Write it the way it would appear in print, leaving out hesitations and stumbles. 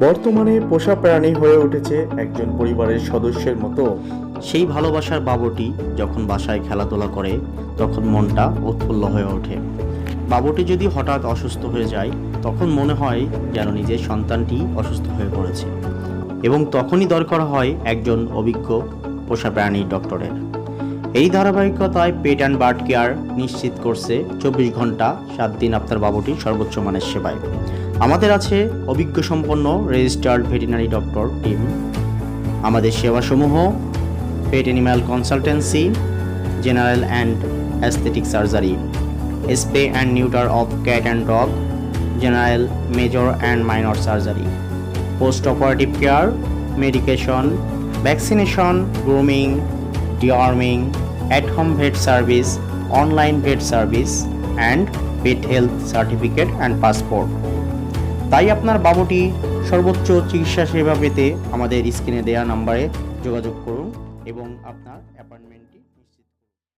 বর্তমানে পোষা প্রাণী হয়ে উঠেছে একজন পরিবারের সদস্যের মতো। সেই ভালোবাসার বাবুটি যখন বাসায় খেলাধুলা করে তখন মনটা উৎফুল্ল হয়ে ওঠে। বাবুটি যদি হঠাৎ অসুস্থ হয়ে যায় তখন মনে হয় যেন নিজের সন্তানটি অসুস্থ হয়ে পড়েছে, এবং তখনই দরকার হয় একজন অভিজ্ঞ পোষা প্রাণী ডক্টরের। এই ধারাবাহিকতায় পেট অ্যান্ড বার্ড কেয়ার নিশ্চিত করছে 24 ঘন্টা 7 দিন আপনার বাবুটির সর্বোচ্চ মানের সেবায়। আমাদের আছে অভিজ্ঞ সম্পন্ন রেজিস্টার্ড ভেটেরিনারি ডক্টর টিম। আমাদের সেবাসমূহ pet animal consultancy, general and aesthetic surgery, spay and neuter of cat and dog, general, major and minor surgery, post operative care, medication, vaccination, grooming, deworming, at home vet service, online vet service and pet health certificate and passport. তাই আপনার বাবুটি সর্বোচ্চ চিকিৎসা সেবা পেতে আমাদের স্ক্রিনে দেওয়া নম্বরে যোগাযোগ করুন এবং আপনার অ্যাপয়েন্টমেন্টটি